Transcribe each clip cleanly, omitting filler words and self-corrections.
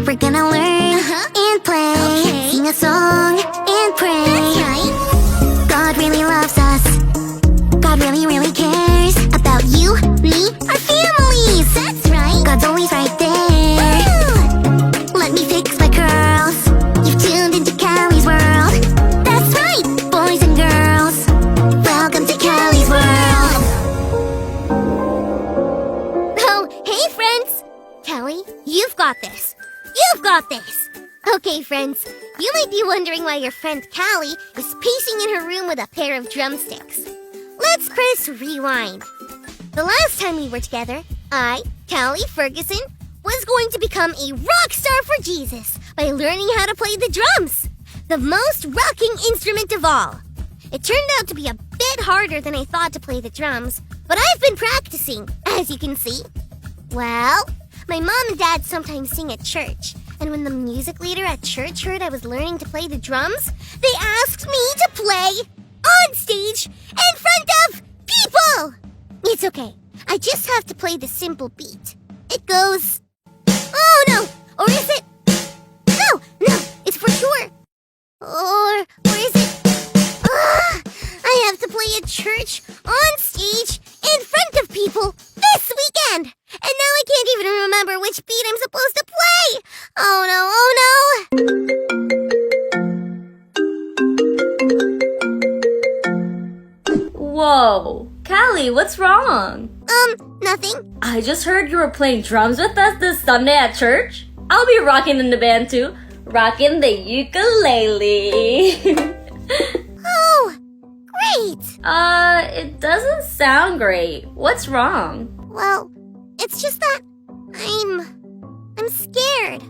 We're gonna learn and play, sing a song and pray. That's right. God really loves us. God really, really cares about you, me, our families. That's right. God's always right there. Woo! Let me fix my curls. You've tuned into Callie's world. That's right, boys and girls. Welcome to Callie's world. Oh, hey friends. Callie, you've got this. You've got this. Okay, friends, you might be wondering why your friend Callie is pacing in her room with a pair of drumsticks. Let's press rewind. The last time we were together, I, Callie Ferguson, was going to become a rock star for Jesus by learning how to play the drums, the most rocking instrument of all. It turned out to be a bit harder than I thought to play the drums, but I've been practicing, as you can see. Well, my mom and dad sometimes sing at church, and when the music leader at church heard I was learning to play the drums, they asked me to play on stage in front of people! It's okay. I just have to play the simple beat. It goes... Oh, no! Or is it... No! It's for sure. Or is it... I have to play at church, on stage, in front of people, this weekend! And now I can't even remember which beat I'm supposed to play! Oh no! Whoa, Callie, what's wrong? Nothing. I just heard you were playing drums with us this Sunday at church. I'll be rocking in the band too. Rocking the ukulele. Oh, great. It doesn't sound great. What's wrong? Well, it's just that I'm scared.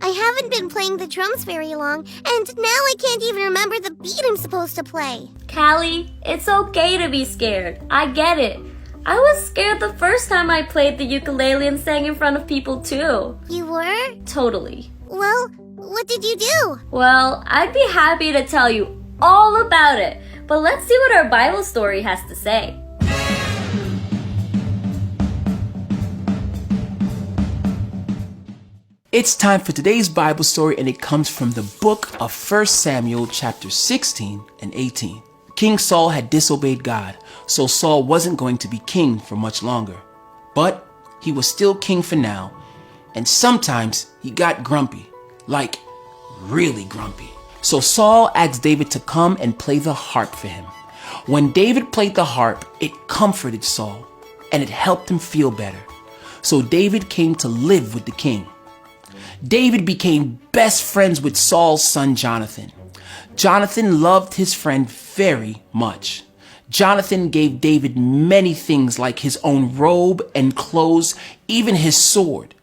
I haven't been playing the drums very long, and now I can't even remember the beat I'm supposed to play. Callie, it's okay to be scared. I get it. I was scared the first time I played the ukulele and sang in front of people too. You were? Totally. Well, what did you do? Well, I'd be happy to tell you all about it, but let's see what our Bible story has to say. It's time for today's Bible story, and it comes from the book of 1 Samuel chapter 16 and 18. King Saul had disobeyed God, so Saul wasn't going to be king for much longer. But he was still king for now, and sometimes he got grumpy, like really grumpy. So Saul asked David to come and play the harp for him. When David played the harp, it comforted Saul, and it helped him feel better. So David came to live with the king. David became best friends with Saul's son Jonathan. Jonathan loved his friend very much. Jonathan gave David many things like his own robe and clothes, even his sword.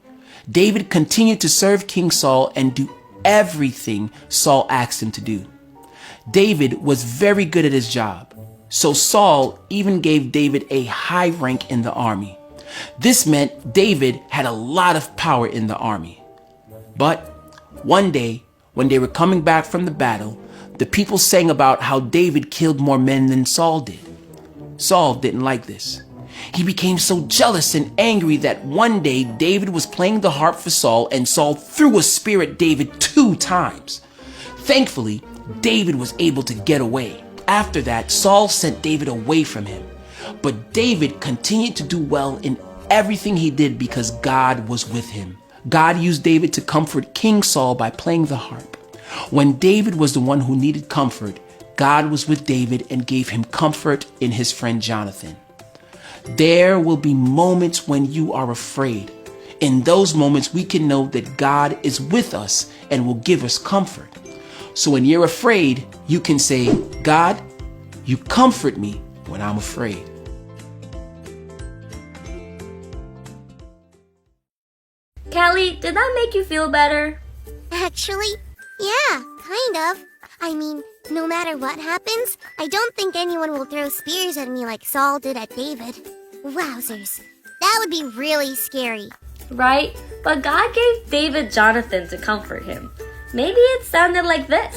David continued to serve King Saul and do everything Saul asked him to do. David was very good at his job, so Saul even gave David a high rank in the army. This meant David had a lot of power in the army. But one day, when they were coming back from the battle, the people sang about how David killed more men than Saul did. Saul didn't like this. He became so jealous and angry that one day David was playing the harp for Saul, and Saul threw a spear at David 2 times. Thankfully, David was able to get away. After that, Saul sent David away from him. But David continued to do well in everything he did because God was with him. God used David to comfort King Saul by playing the harp. When David was the one who needed comfort, God was with David and gave him comfort in his friend Jonathan. There will be moments when you are afraid. In those moments, we can know that God is with us and will give us comfort. So when you're afraid, you can say, God, you comfort me when I'm afraid. Callie, did that make you feel better? Actually, yeah, kind of. I mean, no matter what happens, I don't think anyone will throw spears at me like Saul did at David. Wowzers, that would be really scary. Right? But God gave David Jonathan to comfort him. Maybe it sounded like this.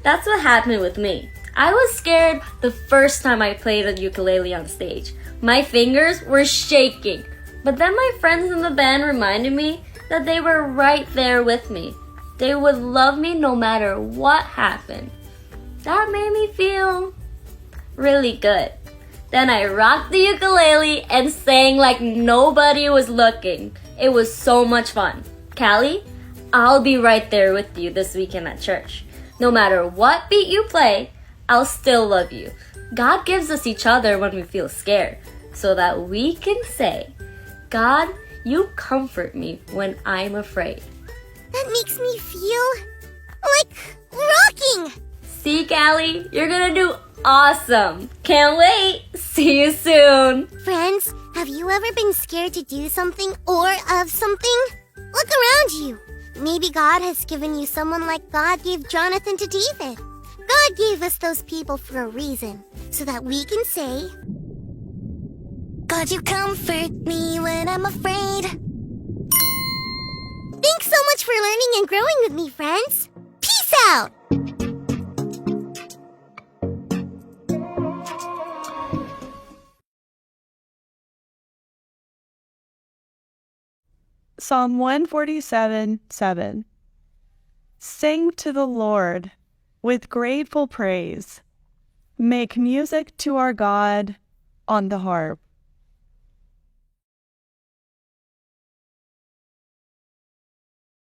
That's what happened with me. I was scared the first time I played the ukulele on stage. My fingers were shaking. But then my friends in the band reminded me that they were right there with me. They would love me no matter what happened. That made me feel really good. Then I rocked the ukulele and sang like nobody was looking. It was so much fun. Callie, I'll be right there with you this weekend at church. No matter what beat you play, I'll still love you. God gives us each other when we feel scared, so that we can say, God, you comfort me when I'm afraid. That makes me feel like rocking. See, Callie, you're gonna do awesome. Can't wait. See you soon. Friends, have you ever been scared to do something or of something? Look around you. Maybe God has given you someone like God gave Jonathan to David. God gave us those people for a reason, so that we can say, God, you comfort me when I'm afraid. Thanks so much for learning and growing with me, friends. Peace out! Psalm 147:7. Sing to the Lord with grateful praise. Make music to our God on the harp.